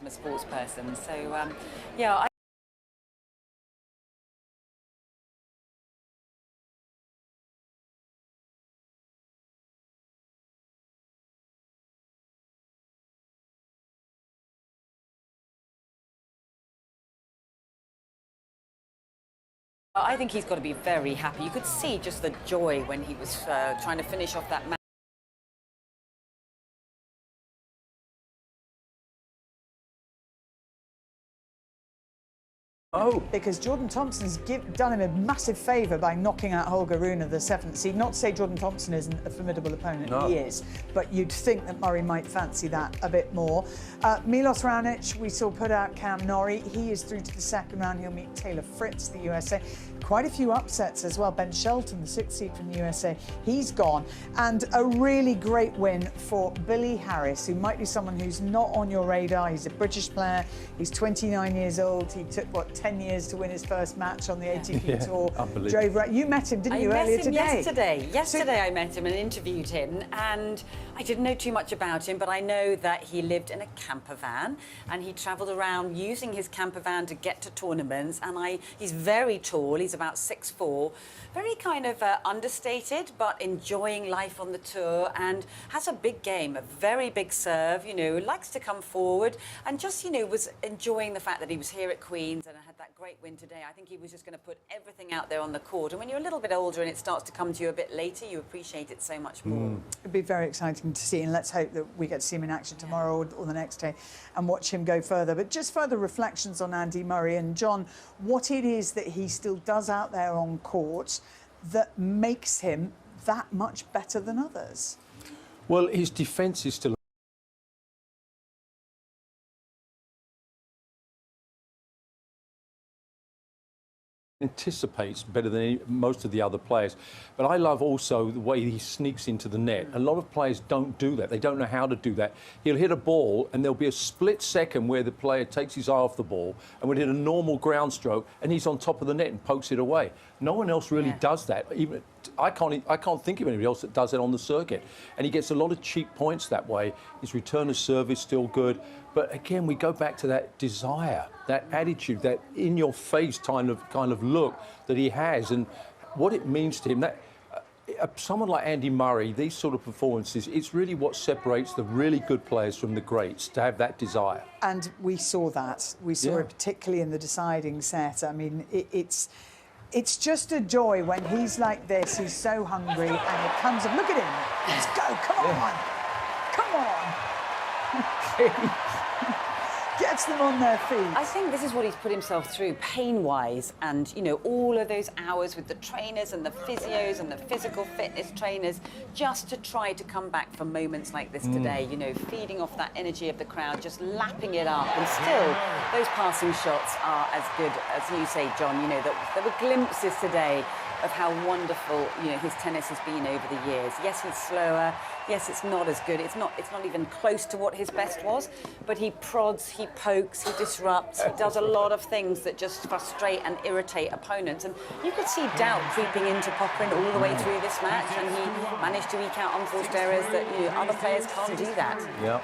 I'm a sports person. So, yeah. I think he's got to be very happy. You could see just the joy when he was trying to finish off that match. Oh, because Jordan Thompson's done him a massive favour by knocking out Holger Rune of the 7th seed. Not to say Jordan Thompson isn't a formidable opponent, no. He is, but you'd think that Murray might fancy that a bit more. Milos Raonic, we saw put out Cam Norrie. He is through to the second round. He'll meet Taylor Fritz, the USA. Quite a few upsets as well. Ben Shelton, the 6th seed from the USA, he's gone. And a really great win for Billy Harris, who might be someone who's not on your radar. He's a British player. He's 29 years old. He took, what, 10 years to win his first match on the ATP Tour. Unbelievable. You met him, didn't you, earlier today? Yesterday I met him and interviewed him, and I didn't know too much about him, but I know that he lived in a camper van and he travelled around using his camper van to get to tournaments. And he's very tall. He's about 6'4", very kind of understated, but enjoying life on the tour, and has a big game, a very big serve. You know, likes to come forward, and just was enjoying the fact that he was here at Queen's and had that great win today. I think he was just going to put everything out there on the court. And when you're a little bit older and it starts to come to you a bit later, you appreciate it so much more. It'd be very exciting to see, and let's hope that we get to see him in action tomorrow or the next day and watch him go further. But just further reflections on Andy Murray and John, what it is that he still does out there on court that makes him that much better than others. Well, his defence is still anticipates better than most of the other players. But I love also the way he sneaks into the net. A lot of players don't do that. They don't know how to do that. He'll hit a ball and there'll be a split second where the player takes his eye off the ball and would hit a normal ground stroke and he's on top of the net and pokes it away. No one else really does that. Even I can't think of anybody else that does it on the circuit. And he gets a lot of cheap points that way. His return of service still good. But again, we go back to that desire, that attitude, that in-your-face kind of look that he has, and what it means to him. That someone like Andy Murray, these sort of performances, it's really what separates the really good players from the greats, to have that desire. And we saw that. We saw it particularly in the deciding set. I mean, it's just a joy when he's like this. He's so hungry, and it comes up. Look at him. Let's go. Come on. Gets them on their feet. I think this is what he's put himself through, pain-wise, and, all of those hours with the trainers and the physios and the physical fitness trainers just to try to come back from moments like this today, feeding off that energy of the crowd, just lapping it up. And still, those passing shots are as good as you say, John. There were glimpses today of how wonderful, his tennis has been over the years. Yes, he's slower. Yes, it's not as good. It's not even close to what his best was. But he prods, he pokes, he disrupts. He does a lot of things that just frustrate and irritate opponents. And you could see doubt creeping into Popyrin all the way through this match, and he managed to eke out unforced errors that other players can't do that. Yeah.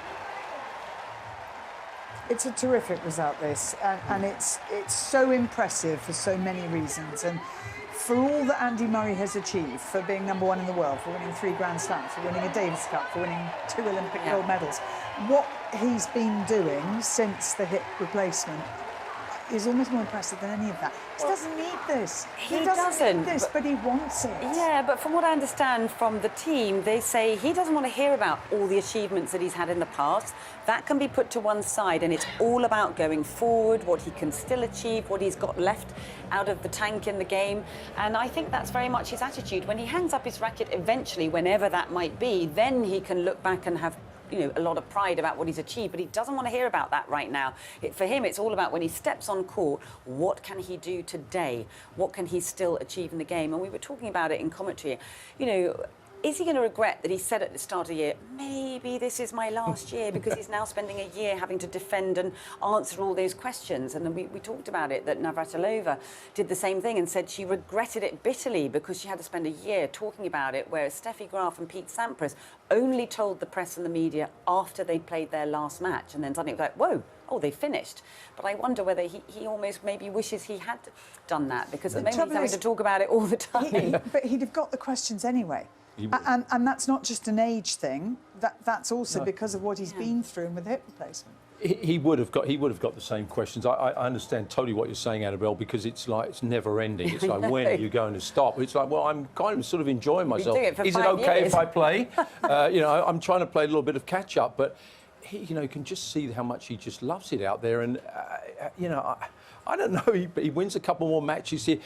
It's a terrific result, this, and it's so impressive for so many reasons. And for all that Andy Murray has achieved, for being #1 in the world, for winning 3 Grand Slams, for winning a Davis Cup, for winning 2 Olympic gold medals, what he's been doing since the hip replacement is almost more impressive than any of that. He doesn't need this. He doesn't need this, but he wants it. Yeah, but from what I understand from the team, they say he doesn't want to hear about all the achievements that he's had in the past. That can be put to one side, and it's all about going forward, what he can still achieve, what he's got left out of the tank in the game. And I think that's very much his attitude. When he hangs up his racket eventually, whenever that might be, then he can look back and have a lot of pride about what he's achieved, but he doesn't want to hear about that right now. For him, it's all about when he steps on court, what can he do today? What can he still achieve in the game? And we were talking about it in commentary. Is he going to regret that he said at the start of the year, maybe this is my last year, because he's now spending a year having to defend and answer all those questions? And then we talked about it, that Navratilova did the same thing and said she regretted it bitterly because she had to spend a year talking about it, whereas Steffi Graf and Pete Sampras only told the press and the media after they played their last match. And then suddenly it was like, whoa, oh, they finished. But I wonder whether he almost maybe wishes he had done that, because at the moment he's having to talk about it all the time. But he'd have got the questions anyway. And that's not just an age thing. That's also because of what he's been through with hip replacement. He would have got the same questions. I understand totally what you're saying, Annabelle, because it's like it's never ending. It's like, when are you going to stop? It's like, well, I'm kind of sort of enjoying myself. Is it okay if I play? I'm trying to play a little bit of catch up, but he, you can just see how much he just loves it out there. And I don't know. He wins a couple more matches here.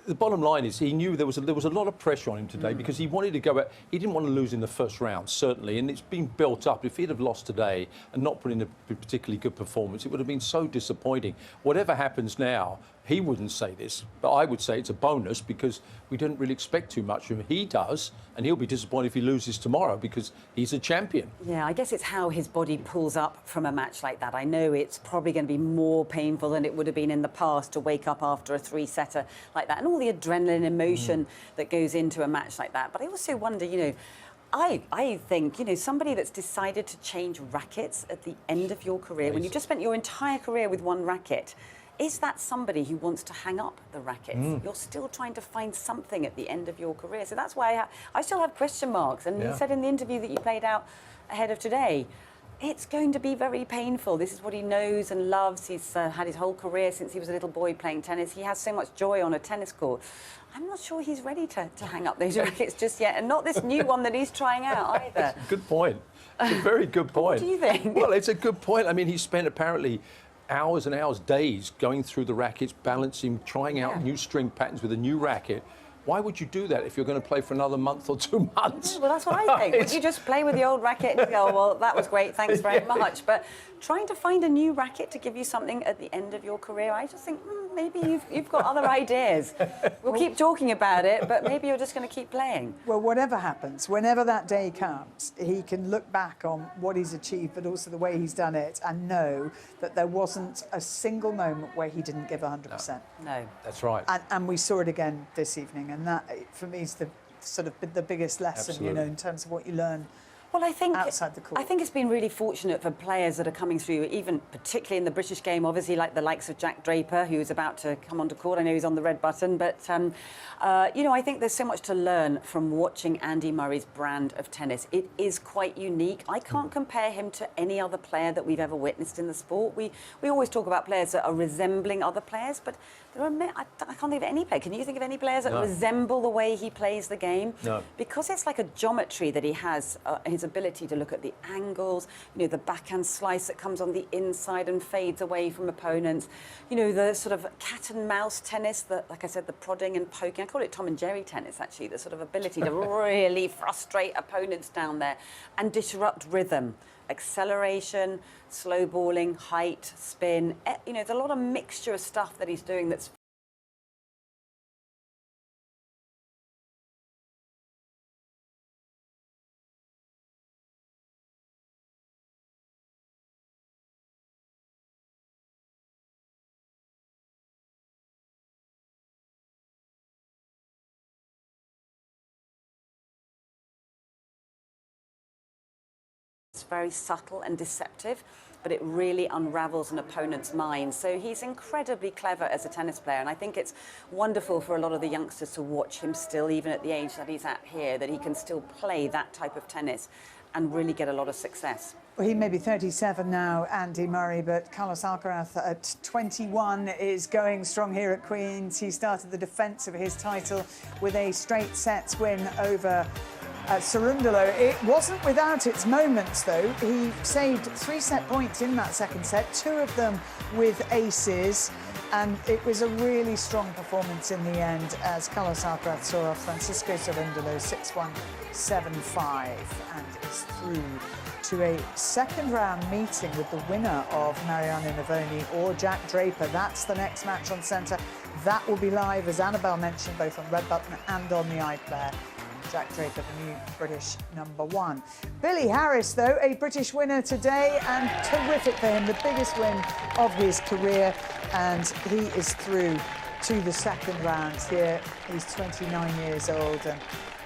The bottom line is he knew there was a lot of pressure on him today because he wanted to go out. He didn't want to lose in the first round, certainly, and it's been built up. If he'd have lost today and not put in a particularly good performance, it would have been so disappointing. Whatever happens now, he wouldn't say this, but I would say it's a bonus because we didn't really expect too much from him. He does, and he'll be disappointed if he loses tomorrow because he's a champion. Yeah, I guess it's how his body pulls up from a match like that. I know it's probably going to be more painful than it would have been in the past to wake up after a three-setter like that, and all the adrenaline emotion that goes into a match like that. But I also wonder, I think, somebody that's decided to change rackets at the end of your career, when you've just spent your entire career with one racket, is that somebody who wants to hang up the rackets? You're still trying to find something at the end of your career. So that's why I still have question marks. And you said in the interview that you played out ahead of today, it's going to be very painful. This is what he knows and loves. He's had his whole career since he was a little boy playing tennis. He has so much joy on a tennis court. I'm not sure he's ready to hang up those rackets just yet, and not this new one that he's trying out either. Good point. It's a very good point. What do you think? Well, it's a good point. I mean, he spent apparently hours and hours, days, going through the rackets, balancing, trying out new string patterns with a new racket. Why would you do that if you're going to play for another month or 2 months? Yeah, well, that's what I think. Would you just play with the old racket and go, well, that was great, thanks very much. But trying to find a new racket to give you something at the end of your career, I just think maybe you've got other ideas. We'll keep talking about it, but maybe you're just going to keep playing. Well, whatever happens, whenever that day comes, he can look back on what he's achieved, but also the way he's done it, and know that there wasn't a single moment where he didn't give 100%. No. That's right. And we saw it again this evening, and that, for me, is the sort of the biggest lesson, Absolutely. in terms of what you learn. Well, I think outside the court. I think it's been really fortunate for players that are coming through, even particularly in the British game, obviously, like the likes of Jack Draper, who's about to come onto court. I know he's on the red button, but I think there's so much to learn from watching Andy Murray's brand of tennis. It is quite unique. I can't compare him to any other player that we've ever witnessed in the sport. We always talk about players that are resembling other players, but there are I can't think of any player. Can you think of any players that resemble the way he plays the game? No. Because it's like a geometry that he has, his ability to look at the angles, the backhand slice that comes on the inside and fades away from opponents, the sort of cat and mouse tennis, like I said, the prodding and poking. I call it Tom and Jerry tennis, actually, the sort of ability to really frustrate opponents down there and disrupt rhythm. Acceleration, slow balling, height, spin. There's a lot of mixture of stuff that he's doing that's very subtle and deceptive, but it really unravels an opponent's mind. So he's incredibly clever as a tennis player, and I think it's wonderful for a lot of the youngsters to watch him still, even at the age that he's at here, that he can still play that type of tennis and really get a lot of success. Well, he may be 37 now, Andy Murray, but Carlos Alcaraz at 21 is going strong here at Queen's. He started the defence of his title with a straight sets win over Cerundolo. It wasn't without its moments, though. He saved 3 set points in that second set, 2 of them with aces, and it was a really strong performance in the end as Carlos Alcaraz saw off Francisco Cerundolo 6-1, 7-5, and is through to a second round meeting with the winner of Mariano Navoni or Jack Draper. That's the next match on Centre. That will be live, as Annabelle mentioned, both on Red Button and on the iPlayer. Jack Draper, the new British #1. Billy Harris, though, a British winner today, and terrific for him, the biggest win of his career, and he is through to the second round here. He's 29 years old, and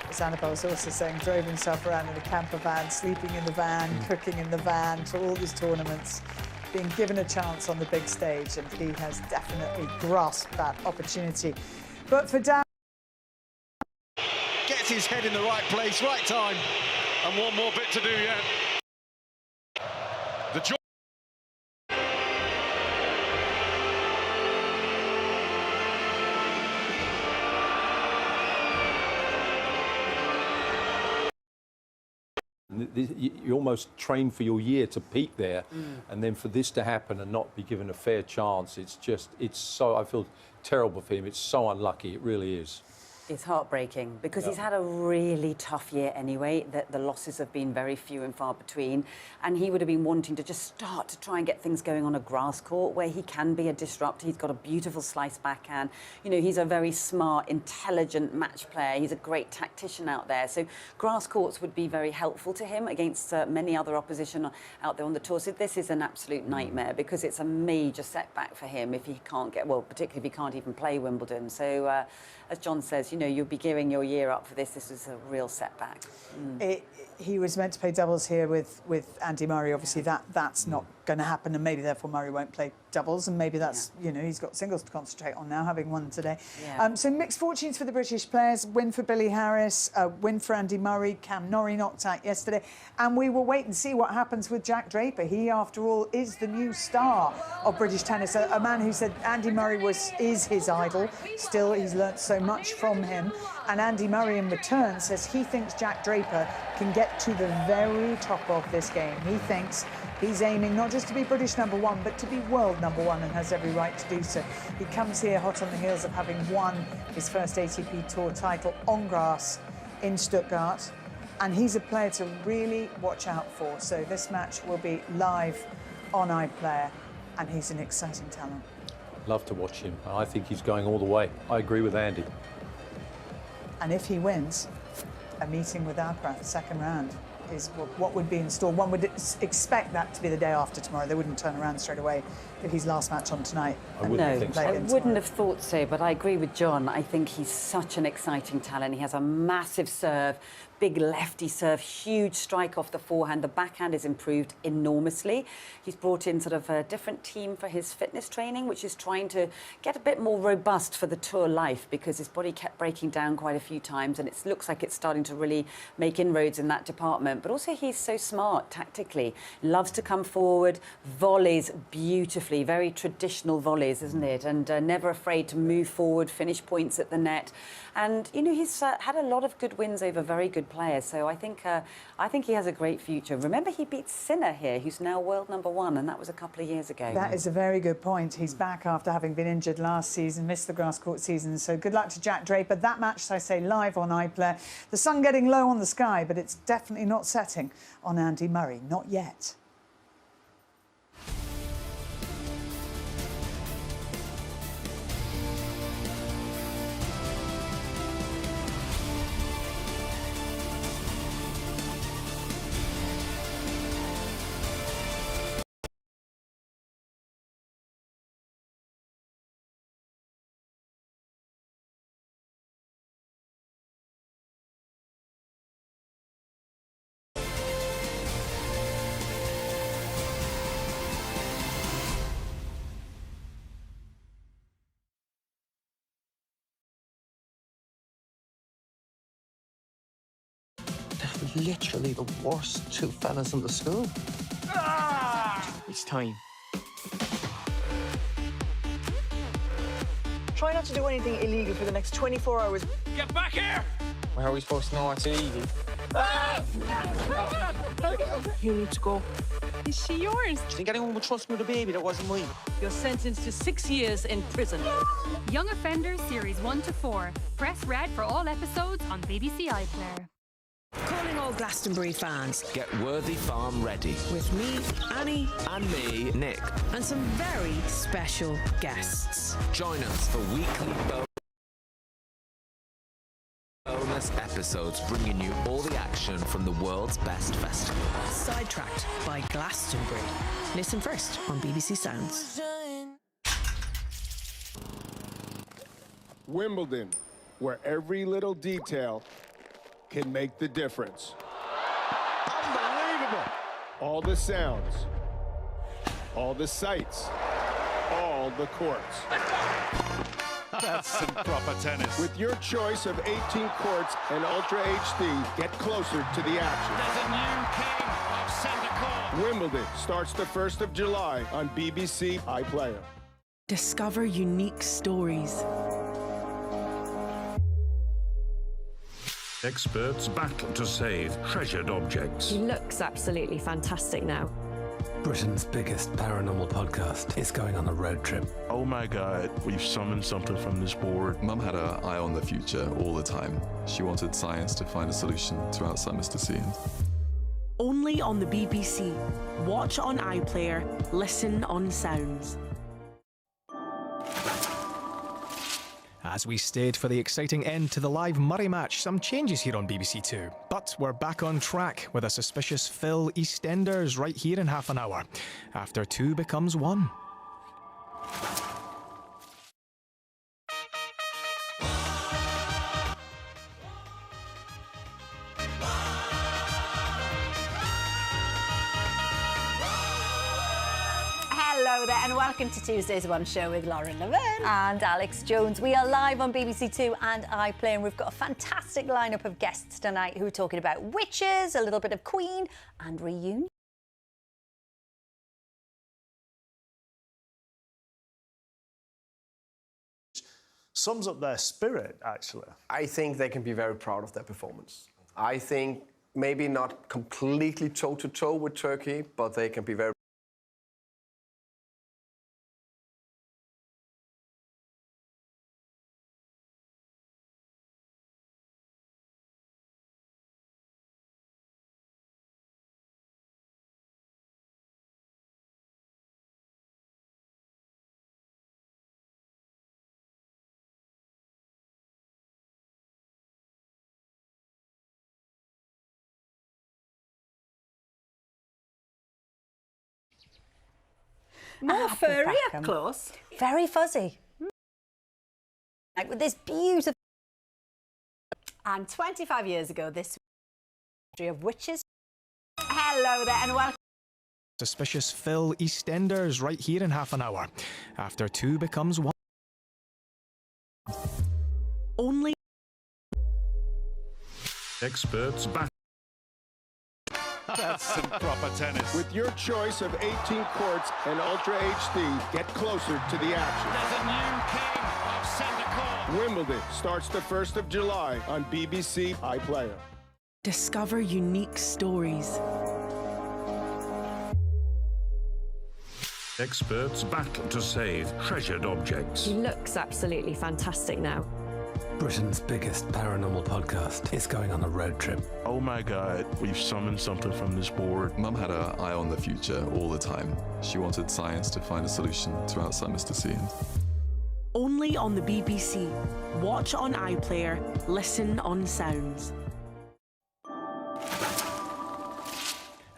as Annabelle was also saying, drove himself around in a camper van, sleeping in the van, cooking in the van for all these tournaments. being given a chance on the big stage, and he has definitely grasped that opportunity. But for Dan, gets his head in the right place, right time, and one more bit to do yet. The joy. You almost train for your year to peak there, and then for this to happen and not be given a fair chance, it's so, I feel terrible for him. It's so unlucky, it really is. It's heartbreaking because he's had a really tough year anyway. The losses have been very few and far between, and he would have been wanting to just start to try and get things going on a grass court where he can be a disruptor. He's got a beautiful slice backhand. You know, he's a very smart, intelligent match player. He's a great tactician out there. So grass courts would be very helpful to him against many other opposition out there on the tour. So this is an absolute nightmare because it's a major setback for him if he can't get, well, particularly if he can't even play Wimbledon. So as John says, you know, you'll be gearing your year up for this. This is a real setback. He was meant to play doubles here with Andy Murray. Obviously, that's not going to happen, and maybe therefore Murray won't play doubles, and maybe that's, you know, he's got singles to concentrate on now, having won today. So mixed fortunes for the British players. Win for Billy Harris, win for Andy Murray. Cam Norrie knocked out yesterday, and we will wait and see what happens with Jack Draper. He, after all, is the new star of British tennis. A man who said Andy Murray is his idol. Still, he's learnt so much from him, and Andy Murray in return says he thinks Jack Draper can get to the very top of this game. He thinks he's aiming not just to be British #1, but to be world #1, and has every right to do so. He comes here hot on the heels of having won his first ATP Tour title on grass in Stuttgart, and he's a player to really watch out for. So this match will be live on iPlayer, and he's an exciting talent. Love to watch him. I think he's going all the way. I agree with Andy. And if he wins, a meeting with Alcaraz, second round, is what would be in store. One would expect that to be the day after tomorrow. They wouldn't turn around straight away if his last match on tonight. I wouldn't think so. I wouldn't have thought so, but I agree with John. I think he's such an exciting talent. He has a massive serve, big lefty serve, huge strike off the forehand. The backhand is improved enormously. He's brought in sort of a different team for his fitness training, which is trying to get a bit more robust for the tour life, because his body kept breaking down quite a few times, and it looks like it's starting to really make inroads in that department. But also he's so smart tactically, loves to come forward, volleys beautifully, very traditional volleys, isn't it? And never afraid to move forward, finish points at the net. And, you know, he's had a lot of good wins over very good players. So I think he has a great future. Remember, he beat Sinner here, who's now world #1, and that was a couple of years ago. That is a very good point. He's back after having been injured last season, missed the grass court season. So good luck to Jack Draper. That match, as I say, live on iPlayer. The sun getting low on the sky, but it's definitely not setting on Andy Murray. Not yet. Literally the worst two fellas in the school. It's time. Try not to do anything illegal for the next 24 hours. Get back here! How are we supposed to know it's illegal? You need to go. Is she yours? Do you think anyone would trust me with a baby that wasn't mine? You're sentenced to 6 years in prison. Young Offenders Series 1 to 4. Press red for all episodes on BBC iPlayer. Calling all Glastonbury fans. Get Worthy Farm ready. With me, Annie. And me, Nick. And some very special guests. Join us for weekly bonus episodes bringing you all the action from the world's best festival. Sidetracked by Glastonbury. Listen first on BBC Sounds. Wimbledon, where every little detail can make the difference. Unbelievable! All the sounds, all the sights, all the courts. That's some proper tennis. With your choice of 18 courts and Ultra HD, get closer to the action. There's a new king of centre court. Wimbledon starts the 1st of July on BBC iPlayer. Discover unique stories. Experts battle to save treasured objects. He looks absolutely fantastic now. Britain's biggest paranormal podcast is going on a road trip. Oh my God, we've summoned something from this board. Mum had her eye on the future all the time. She wanted science to find a solution to Alzheimer's disease. Only on the BBC. Watch on iPlayer, listen on Sounds. As we stayed for the exciting end to the live Murray match, some changes here on BBC Two. But we're back on track with a suspicious Phil EastEnders right here in half an hour, after 2 becomes 1. Hello there and welcome to Tuesday's One Show with Lauren Levin and Alex Jones. We are live on BBC Two and iPlayer, and we've got a fantastic lineup of guests tonight who are talking about witches, a little bit of Queen and reunion. Sums up their spirit, actually. I think they can be very proud of their performance. I think maybe not completely toe-to-toe with Turkey, but they can be very More furry up close. Very fuzzy. Like with this beautiful... And 25 years ago, this history of witches. Hello there and welcome. Suspicious Phil EastEnders right here in half an hour, after 2 becomes 1. Only Experts battle. That's some proper tennis. With your choice of 18 courts and Ultra HD, get closer to the action. There's a new king of centre court. Wimbledon starts the 1st of July on BBC iPlayer. Discover unique stories. Experts battle to save treasured objects. He looks absolutely fantastic now. Britain's biggest paranormal podcast is going on a road trip. Oh my God, we've summoned something from this board. Mum had her eye on the future all the time. She wanted science to find a solution to Alzheimer's disease. Only on the BBC. Watch on iPlayer, listen on Sounds.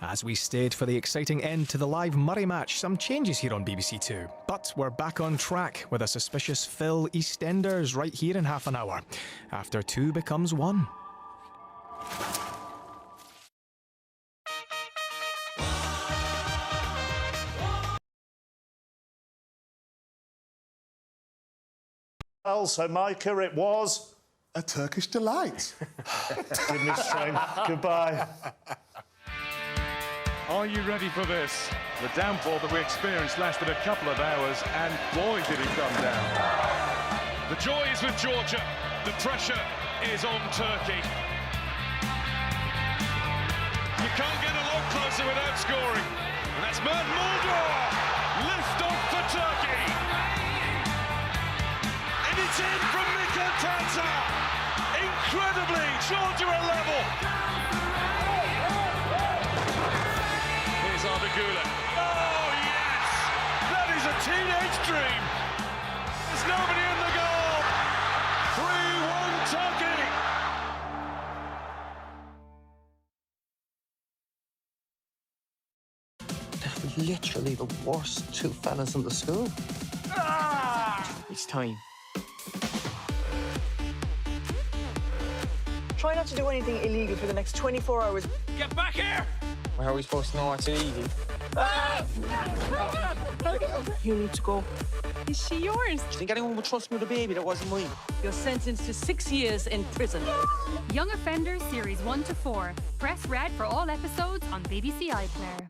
As we stayed for the exciting end to the live Murray match, some changes here on BBC Two. But we're back on track with a suspicious Phil EastEnders right here in half an hour, after 2 becomes 1. Well, so Micah, it was a Turkish delight. Give me strength. Goodbye. Are you ready for this? The downpour that we experienced lasted a couple of hours, and boy, did it come down. The joy is with Georgia. The pressure is on Turkey. You can't get a lot closer without scoring. And that's Mert Muldor. Lift off for Turkey. And it's in from Mika Tansa. Incredibly, Georgia are level. Arda Güler. Oh, yes! That is a teenage dream! There's nobody in the goal! 3-1 Turkey! They're literally the worst 2 fellas in the school. It's time. Try not to do anything illegal for the next 24 hours. Get back here! Well, how are we supposed to know what's illegal? You need to go. Is she yours? Do you think anyone would trust me with a baby that wasn't mine? You're sentenced to 6 years in prison. Young Offenders Series 1 to 4. Press red for all episodes on BBC iPlayer.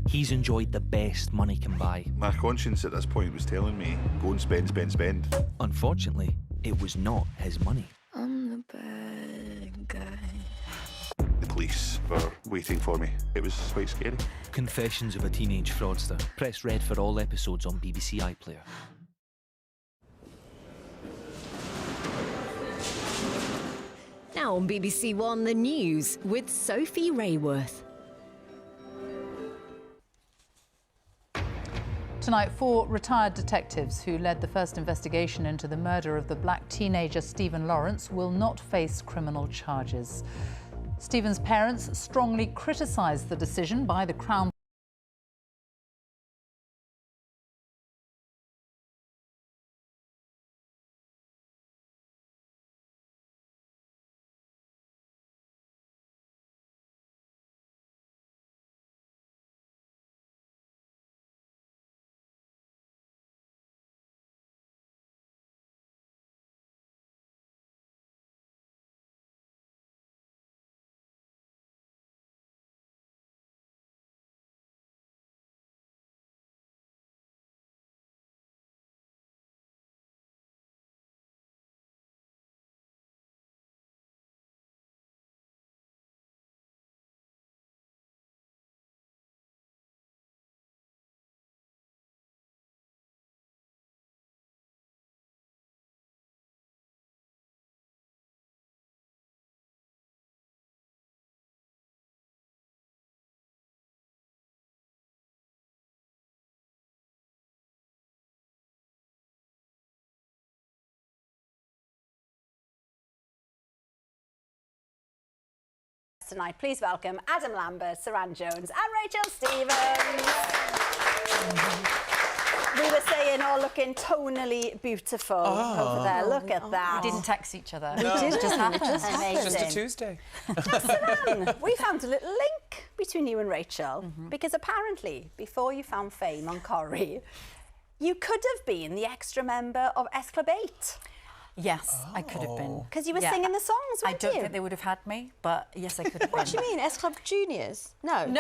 He's enjoyed the best money can buy. My conscience at this point was telling me, go and spend, spend, spend. Unfortunately, it was not his money. I'm the bad guy. The police were waiting for me. It was quite scary. Confessions of a Teenage Fraudster. Press red for all episodes on BBC iPlayer. Now on BBC One, the news with Sophie Rayworth. Tonight, 4 retired detectives who led the first investigation into the murder of the black teenager Stephen Lawrence will not face criminal charges. Stephen's parents strongly criticised the decision by the Crown. Tonight, please welcome Adam Lambert, Saran Jones and Rachel Stevens. We were saying, oh, looking tonally beautiful over there. Look at that. We didn't text each other. We didn't. It just happened. Amazing. Just a Tuesday. Saran, we found a little link between you and Rachel because apparently, before you found fame on Corrie, you could have been the extra member of S Club 8. Yes, I could have been. Because you were singing the songs, I weren't you? don't think they would have had me, but yes, I could have been. What do you mean, S Club Juniors? No.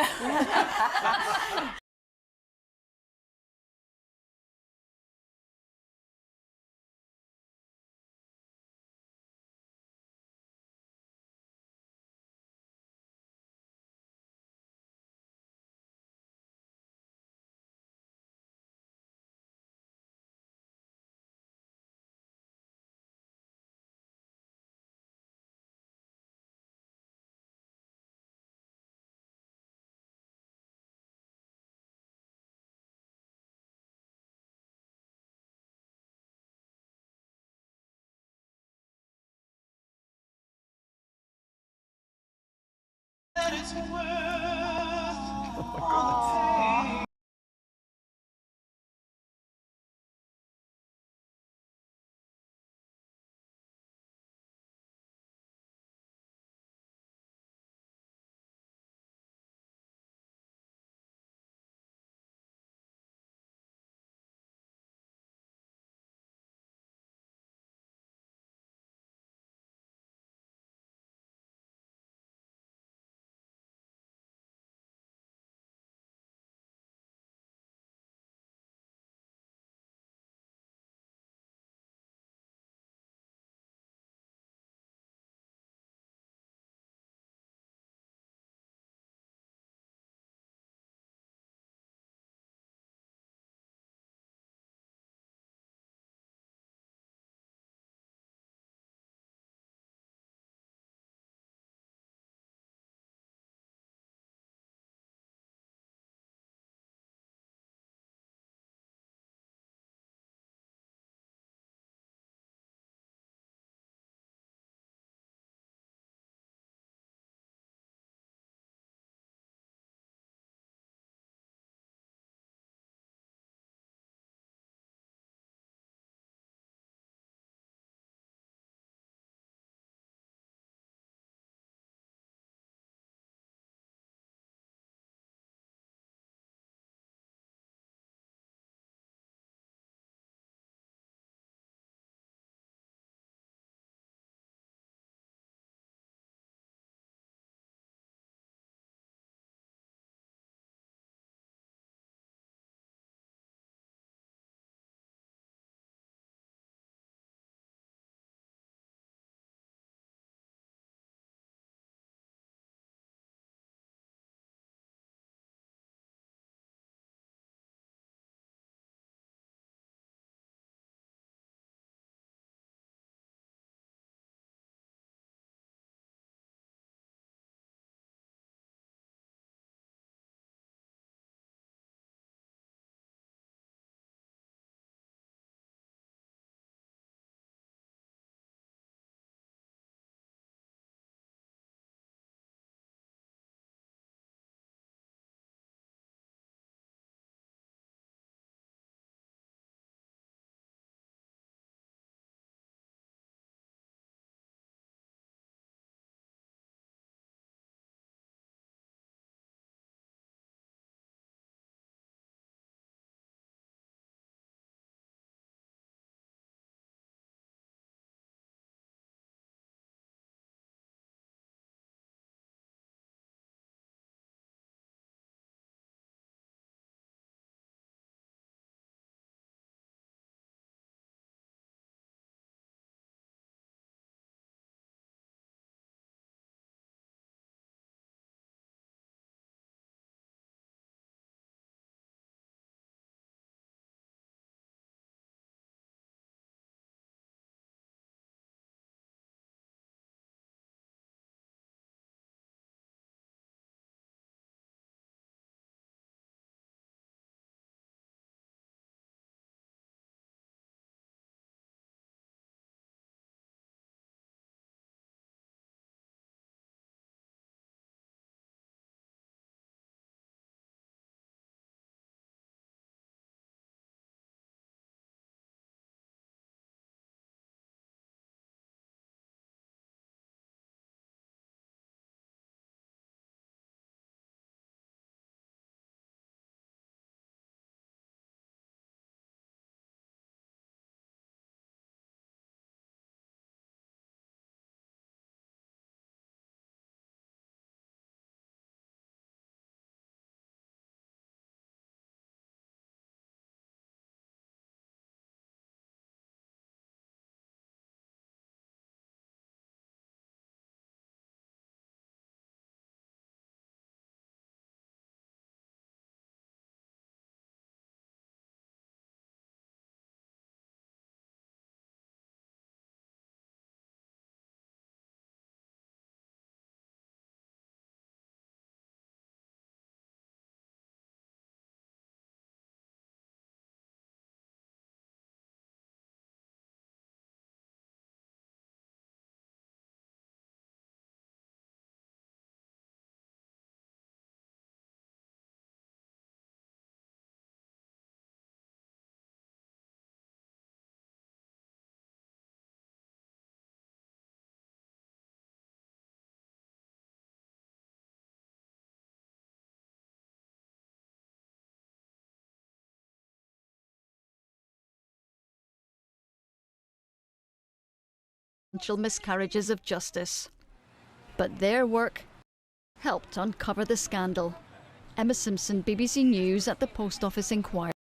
miscarriages of justice. But their work helped uncover the scandal. Emma Simpson, BBC News at the Post Office Inquiry.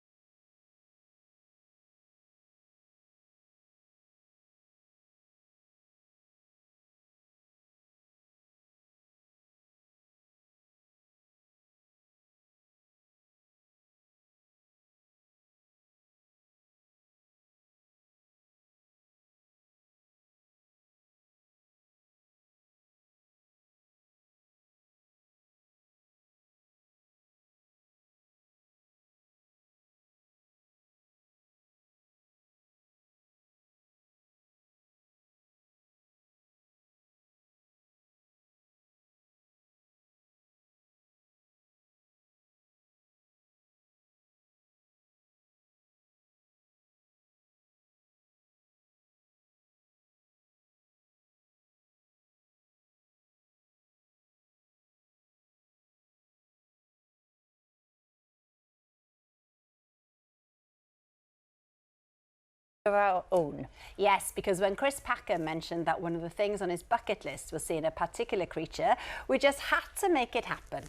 Of our own. Yes, because when Chris Packer mentioned that one of the things on his bucket list was seeing a particular creature, we just had to make it happen.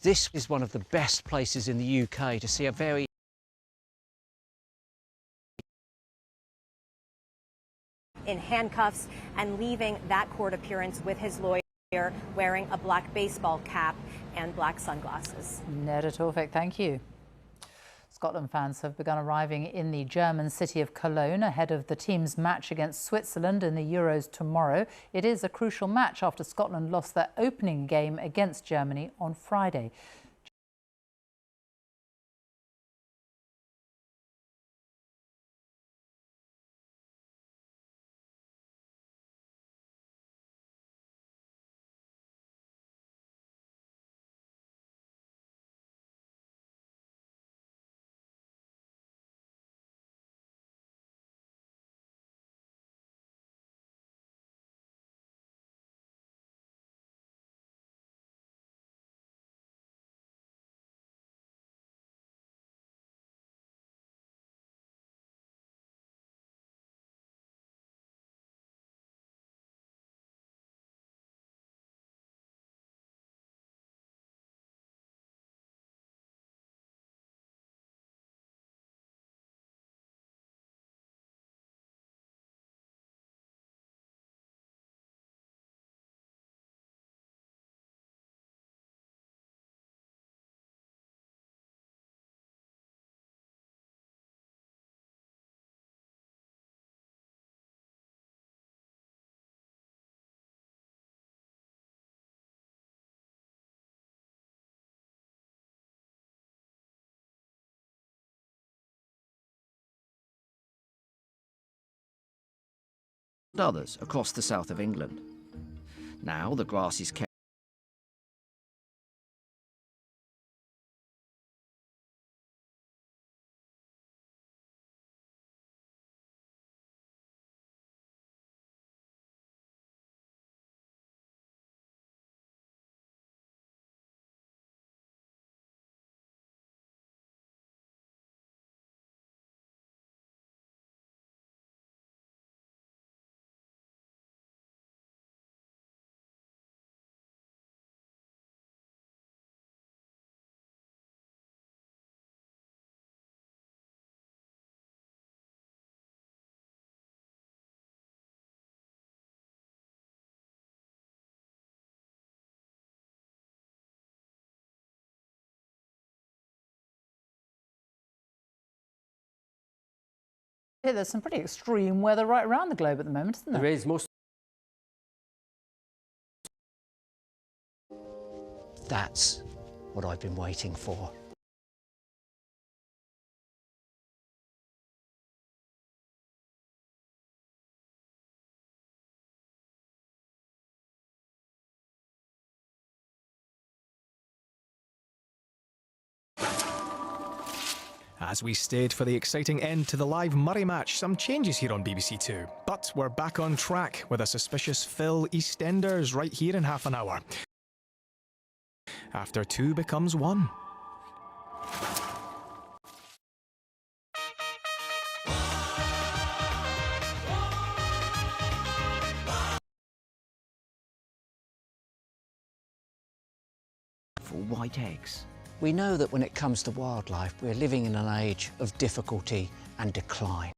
This is one of the best places in the UK to see a very in handcuffs and leaving that court appearance with his lawyer wearing a black baseball cap and black sunglasses. Neda Tawfik, thank you. Scotland fans have begun arriving in the German city of Cologne ahead of the team's match against Switzerland in the Euros tomorrow. It is a crucial match after Scotland lost their opening game against Germany on Friday. Others across the south of England. Now the grass is kept There's some pretty extreme weather right around the globe at the moment, isn't there? There is. Most. That's what I've been waiting for. As we stayed for the exciting end to the live Murray match, some changes here on BBC Two. But we're back on track with a suspicious Phil EastEnders right here in half an hour. After 2 becomes 1. white eggs. We know that when it comes to wildlife, we're living in an age of difficulty and decline.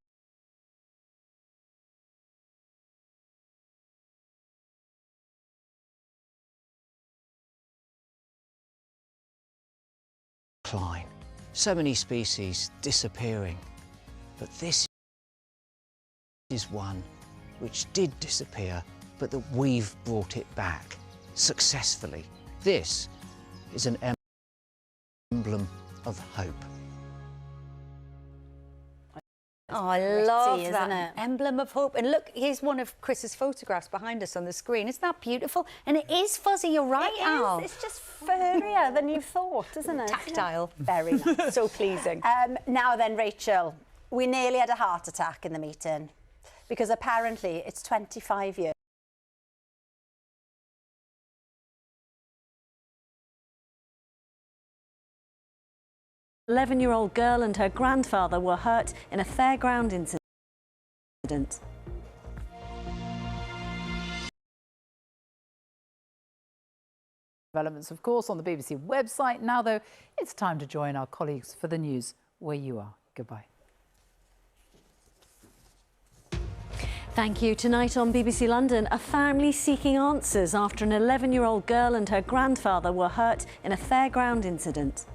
So many species disappearing, but this is one which did disappear, but that we've brought it back successfully. This is an emblem of hope. Oh, I love that emblem of hope. And look, here's one of Chris's photographs behind us on the screen. Isn't that beautiful? And it is fuzzy, you're right, Al. It's just furrier than you thought, isn't it? Tactile. Very nice. So pleasing. Now then, Rachel, we nearly had a heart attack in the meeting because apparently it's 25 years. An 11-year-old girl and her grandfather were hurt in a fairground incident. Developments, of course, on the BBC website. Now, though, it's time to join our colleagues for the news where you are. Goodbye. Thank you. Tonight on BBC London, a family seeking answers after an 11-year-old girl and her grandfather were hurt in a fairground incident.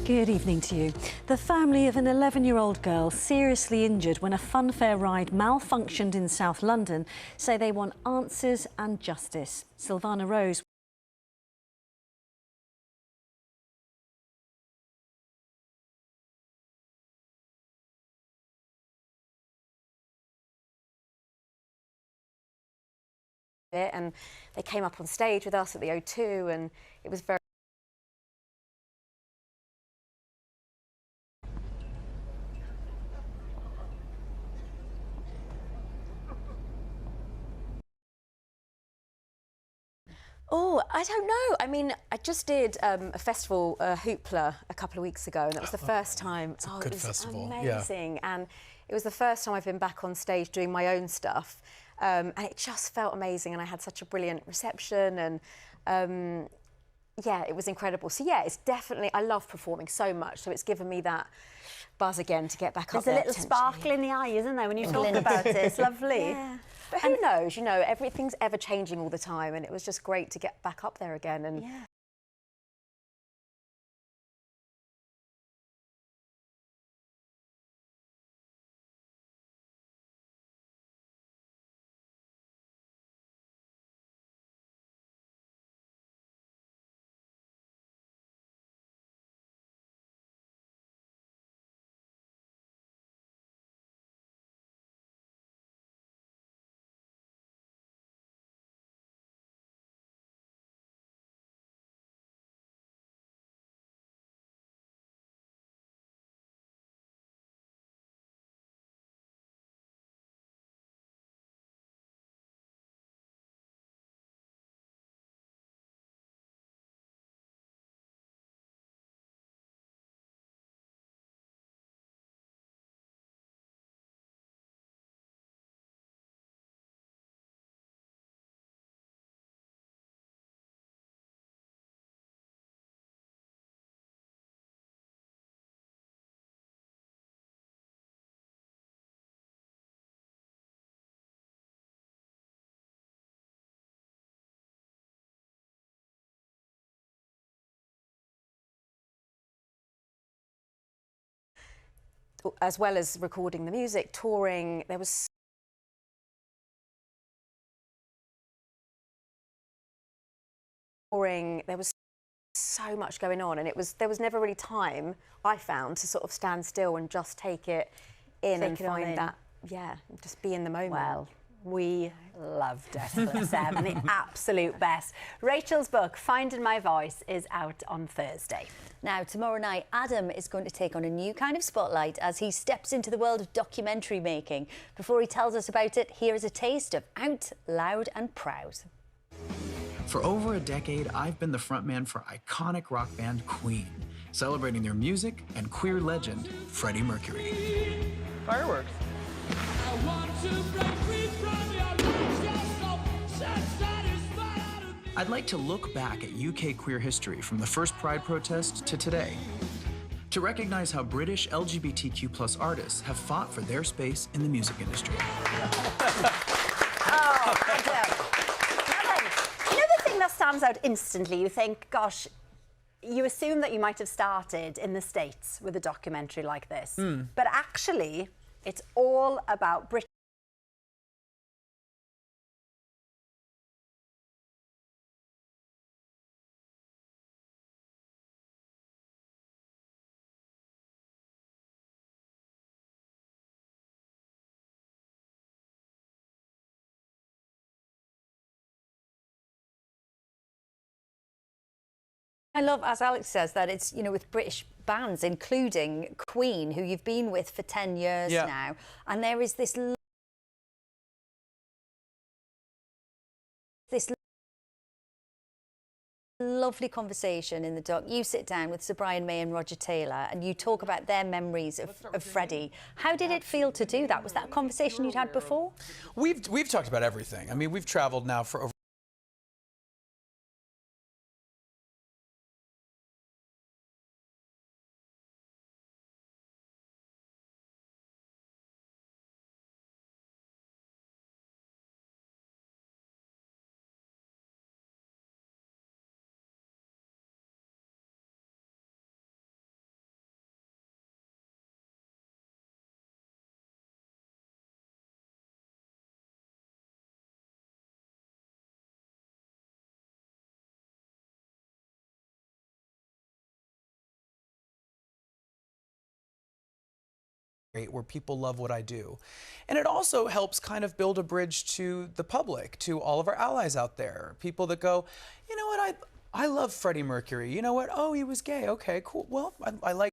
Good evening to you. The family of an 11-year-old girl seriously injured when a funfair ride malfunctioned in South London say they want answers and justice. Silvana Rose. And they came up on stage with us at the O2, and it was very Oh, I don't know. I mean, I just did a festival, Hoopla, a couple of weeks ago, and that was the first time. It's a good festival. Amazing. Yeah. And it was the first time I've been back on stage doing my own stuff. And it just felt amazing, and I had such a brilliant reception, and yeah, it was incredible. So yeah, it's definitely, I love performing so much, so it's given me that buzz again to get back up there. There's a little sparkle in the eye, isn't there, when you talk about it? It's lovely. Yeah. But who knows, you know, everything's ever changing all the time, and it was just great to get back up there again. And yeah. as well as recording the music, touring, there was so much going on, and there was never really time, I found, to sort of stand still and just take it in and find that, yeah, just be in the moment. Well, we loved it, Seven, the absolute best. Rachel's book, Finding My Voice, is out on Thursday. Now, tomorrow night, Adam is going to take on a new kind of spotlight as he steps into the world of documentary making. Before he tells us about it, here is a taste of Out Loud and Proud. For over a decade, I've been the frontman for iconic rock band Queen, celebrating their music and queer legend, Freddie Mercury. Fireworks. I'd like to look back at UK queer history from the first Pride protest to today, to recognize how British LGBTQ+ artists have fought for their space in the music industry. Oh, you know the thing that stands out instantly? You think, gosh, you assume that you might have started in the States with a documentary like this, but actually, it's all about British. I love, as Alex says, that it's, you know, with British bands, including Queen, who you've been with for 10 years now, and there is this lovely conversation in the doc. You sit down with Sir Brian May and Roger Taylor and you talk about their memories of Freddie. How did it feel to do that? Was that a conversation you'd had before? We've talked about everything. I mean, we've traveled now for over where people love what I do. And it also helps kind of build a bridge to the public, to all of our allies out there. People that go, you know what, I love Freddie Mercury. You know what, oh, he was gay. Okay, cool. Well, I like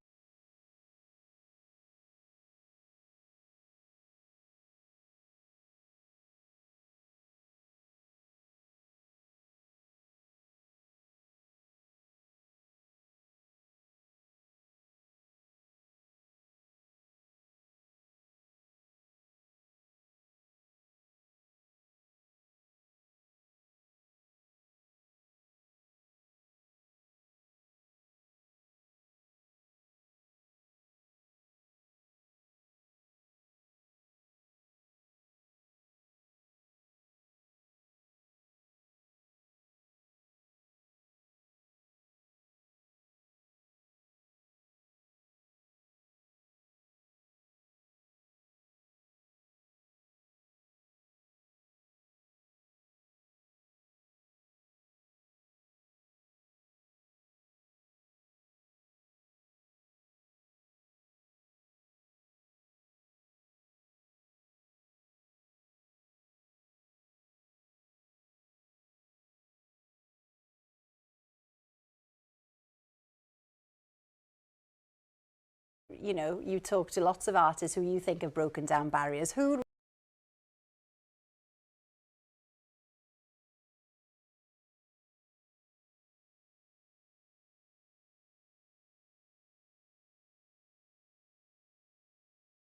you know, you talk to lots of artists who you think have broken down barriers. Who a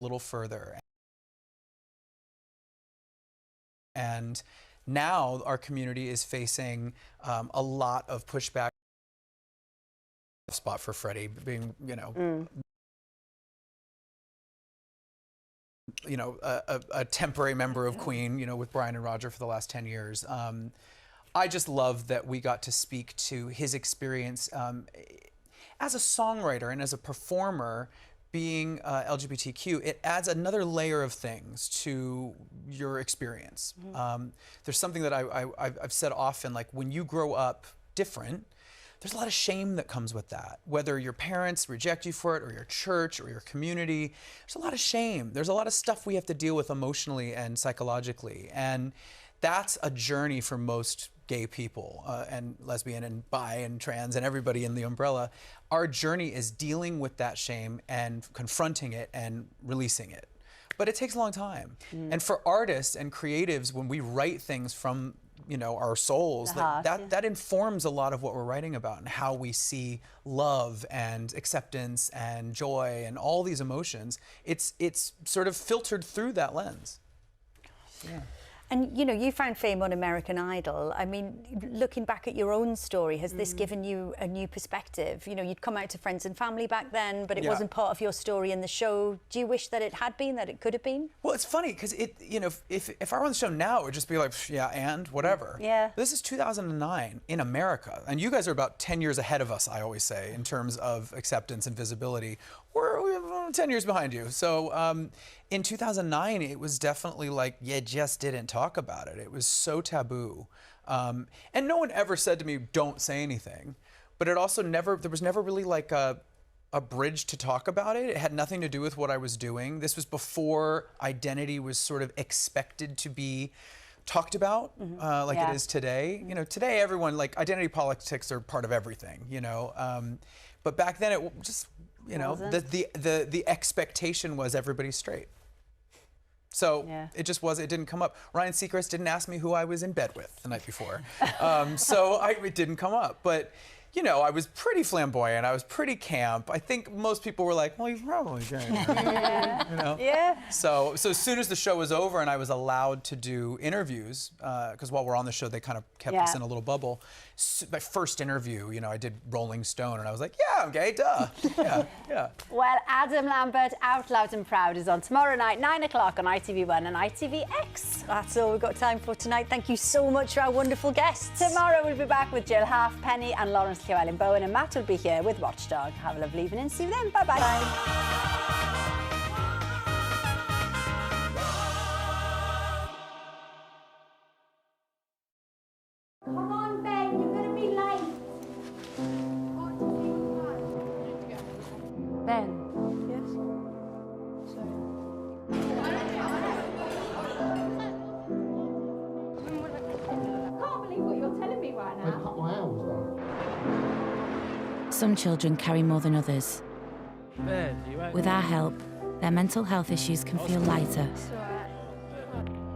little further. And now our community is facing a lot of pushback. Spot for Freddie being, you know, a temporary member of Queen, you know, with Brian and Roger for the last 10 years. I just love that we got to speak to his experience as a songwriter and as a performer. Being LGBTQ, it adds another layer of things to your experience. There's something that I've said often, like when you grow up different, there's a lot of shame that comes with that. Whether your parents reject you for it, or your church, or your community, there's a lot of shame. There's a lot of stuff we have to deal with emotionally and psychologically. And that's a journey for most gay people, and lesbian and bi and trans and everybody in the umbrella. Our journey is dealing with that shame and confronting it and releasing it. But it takes a long time. And for artists and creatives, when we write things from you know, our souls, The heart, that informs a lot of what we're writing about and how we see love and acceptance and joy and all these emotions. It's sort of filtered through that lens. Yeah. And, you know, you found fame on American Idol. I mean, looking back at your own story, has this given you a new perspective? You know, you'd come out to friends and family back then, but it wasn't part of your story in the show. Do you wish that it had been, that it could have been? Well, it's funny because you know, if I were on the show now, it would just be like, yeah, and whatever. Yeah. This is 2009 in America, and you guys are about 10 years ahead of us, I always say, in terms of acceptance and visibility. We're 10 years behind you. So in 2009, it was definitely like, you just didn't talk about it. It was so taboo. And no one ever said to me, don't say anything. But it also there was never really like a bridge to talk about it. It had nothing to do with what I was doing. This was before identity was sort of expected to be talked about like it is today. You know, today everyone, like, identity politics are part of everything, you know. But back then it just, you know, the expectation was everybody's straight. So it just it didn't come up. Ryan Seacrest didn't ask me who I was in bed with the night before. So it didn't come up. But, you know, I was pretty flamboyant. I was pretty camp. I think most people were like, well, he's probably gay. You know? Yeah. So as soon as the show was over and I was allowed to do interviews, because while we're on the show, they kind of kept us in a little bubble. My first interview, you know, I did Rolling Stone, and I was like, yeah, I'm gay, duh. Yeah. Well, Adam Lambert, Out Loud and Proud, is on tomorrow night, 9 o'clock on ITV1 and ITVX. That's all we've got time for tonight. Thank you so much for our wonderful guests. Tomorrow we'll be back with Jill Halfpenny and Lawrence Llewellyn-Bowen, and Matt will be here with Watchdog. Have a lovely evening and see you then. Bye-bye. Bye. Come on, Ben, you're going to be late. Ben. Yes? Sorry. I can't believe what you're telling me right now. I cut my hours down. Some children carry more than others. With our help, their mental health issues can feel lighter.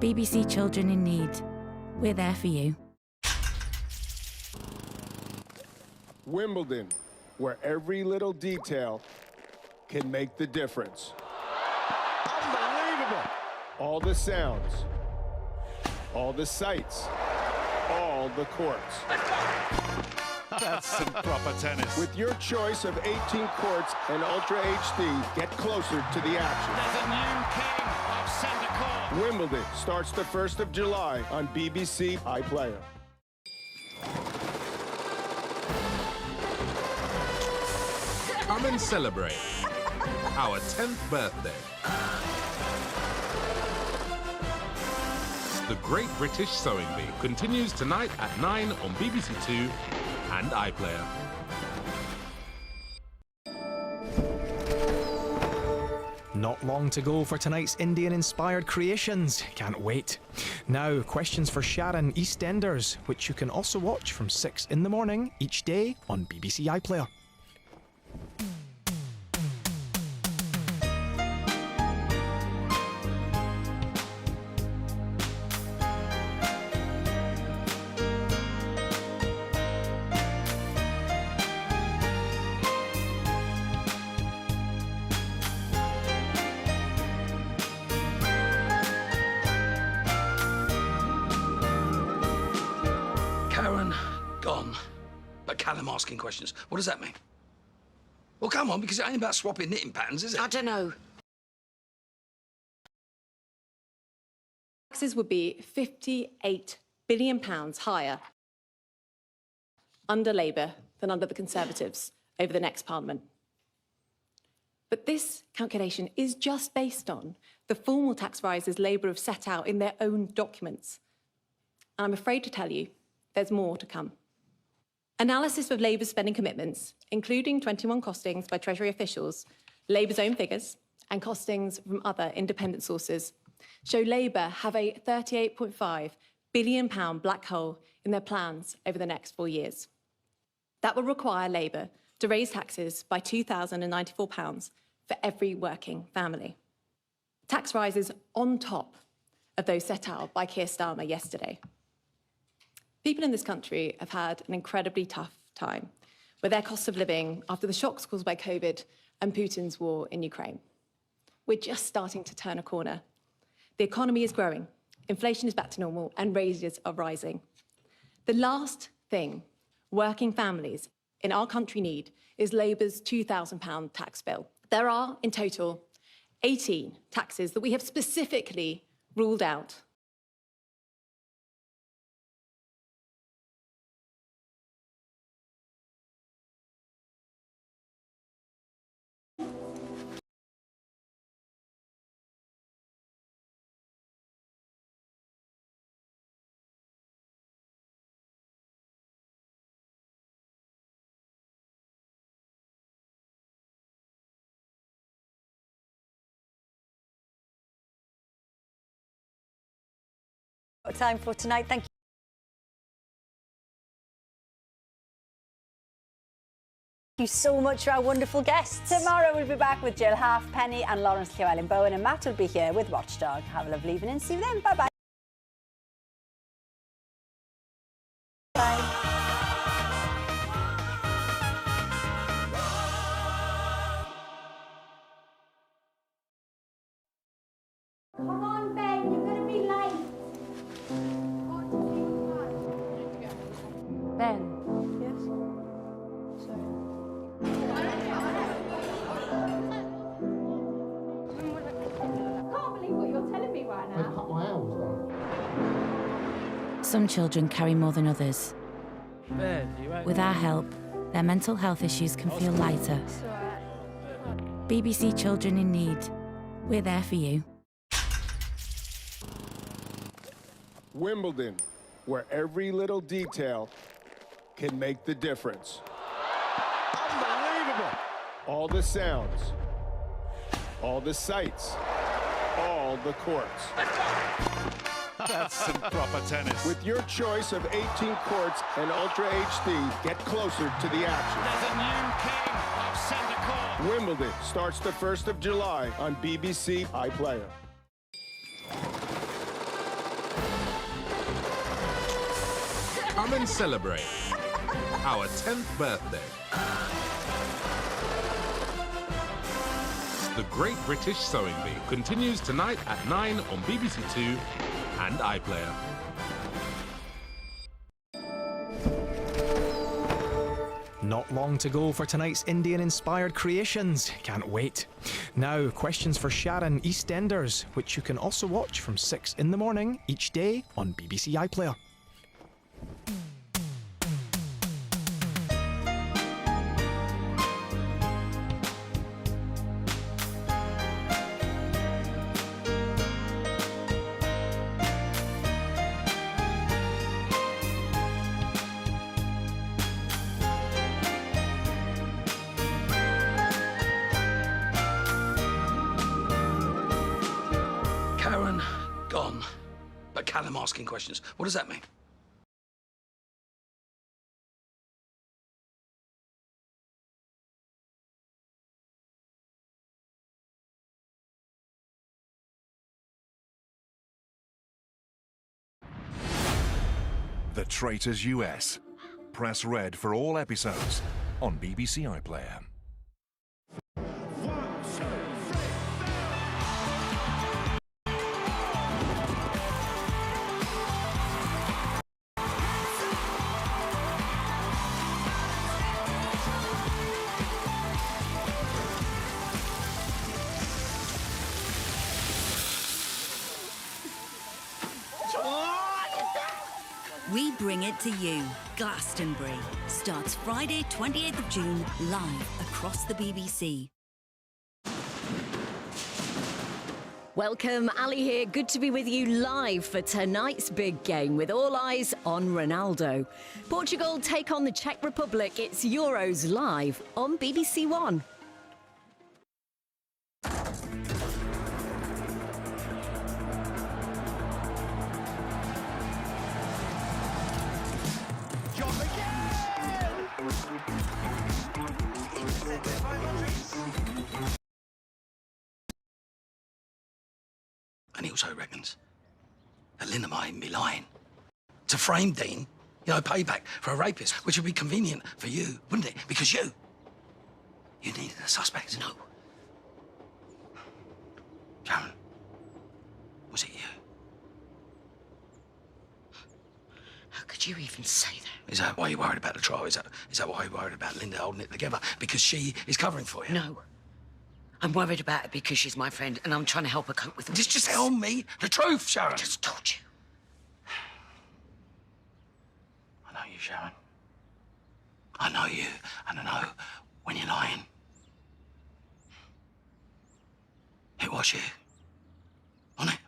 BBC Children in Need. We're there for you. Wimbledon, where every little detail can make the difference. Unbelievable! All the sounds, all the sights, all the courts. That's some proper tennis. With your choice of 18 courts and Ultra HD, get closer to the action. There's a new king of centre court. Wimbledon starts the 1st of July on BBC iPlayer. Come and celebrate our 10th birthday. The Great British Sewing Bee continues tonight at 9 on BBC Two and iPlayer. Not long to go for tonight's Indian-inspired creations. Can't wait. Now, questions for Sharon EastEnders, which you can also watch from 6 in the morning each day on BBC iPlayer. Karen, gone. But Callum asking questions. What does that mean? Well, come on, because it ain't about swapping knitting patterns, is it? I don't know. Taxes would be £58 billion higher under Labour than under the Conservatives over the next Parliament. But this calculation is just based on the formal tax rises Labour have set out in their own documents. And I'm afraid to tell you, there's more to come. Analysis of Labour's spending commitments, including 21 costings by Treasury officials, Labour's own figures, and costings from other independent sources, show Labour have a £38.5 billion black hole in their plans over the next 4 years. That will require Labour to raise taxes by £2,094 for every working family. Tax rises on top of those set out by Keir Starmer yesterday. People in this country have had an incredibly tough time with their cost of living after the shocks caused by COVID and Putin's war in Ukraine. We're just starting to turn a corner. The economy is growing, inflation is back to normal, and wages are rising. The last thing working families in our country need is Labour's £2,000 tax bill. There are, in total, 18 taxes that we have specifically ruled out. Time for tonight. Thank you so much to our wonderful guests. Tomorrow we'll be back with Jill Halfpenny and Lawrence Llewellyn-Bowen, and Matt will be here with Watchdog. Have a lovely evening. See you then. Bye-bye. Come on, Ben, you're going to be late. Ben. Yes? Sorry. I can't believe what you're telling me right now. I cut my hours down. Some children carry more than others. Ben, you ain't... With our help, their mental health issues can feel lighter. BBC Children in Need. We're there for you. Wimbledon, where every little detail can make the difference. Unbelievable! All the sounds, all the sights, all the courts. That's some proper tennis. With your choice of 18 courts and Ultra HD, get closer to the action. There's a new king of centre court. Wimbledon starts the 1st of July on BBC iPlayer. Come and celebrate our 10th birthday. The Great British Sewing Bee continues tonight at 9 on BBC Two and iPlayer. Not long to go for tonight's Indian-inspired creations. Can't wait. Now, questions for Sharon EastEnders, which you can also watch from 6 in the morning each day on BBC iPlayer. Karen, gone. But Callum asking questions. What does that mean? The Traitors US. Press red for all episodes on BBC iPlayer. We bring it to you. Glastonbury starts Friday, 28th of June, live across the BBC. Welcome, Ali here. Good to be with you live for tonight's big game with all eyes on Ronaldo. Portugal take on the Czech Republic. It's Euros live on BBC One. And he also reckons that Linda might even be lying. To frame Dean, You know, payback for a rapist, which would be convenient for you, wouldn't it? Because you needed a suspect. No. Sharon, was it you? How could you even say that? Is that why you're worried about the trial? Is that why you're worried about Linda holding it together? Because she is covering for you? No. I'm worried about it because she's my friend and I'm trying to help her cope with it. Just tell me the truth, Sharon. I just told you. I know you, Sharon. I know you, and I know when you're lying. It was you, wasn't it?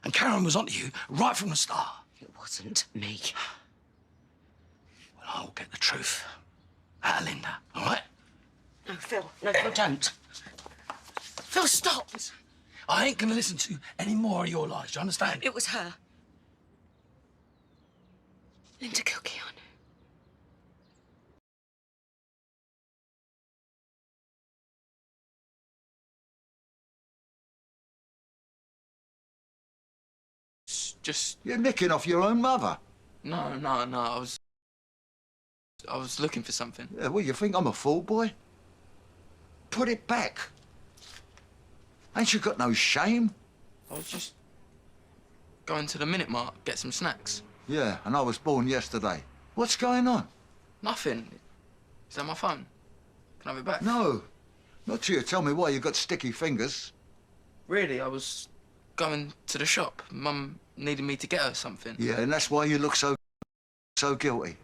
And Karen was onto you right from the start. It wasn't me. Well, I'll get the truth out of Linda, all right? No, Phil. No, Phil, don't. Phil, stop. Listen, I ain't gonna listen to any more of your lies, do you understand? It was her. Linda killed Keanu. Just... You're nicking off your own mother. No, I was looking for something. Yeah, well, you think I'm a fool, boy? Put it back. Ain't you got no shame? I was just going to the Minute Mart, get some snacks. Yeah, and I was born yesterday. What's going on? Nothing. Is that my phone? Can I have it back? No. Not till you tell me why you got sticky fingers. Really, I was going to the shop. Mum needed me to get her something. Yeah, and that's why you look so guilty.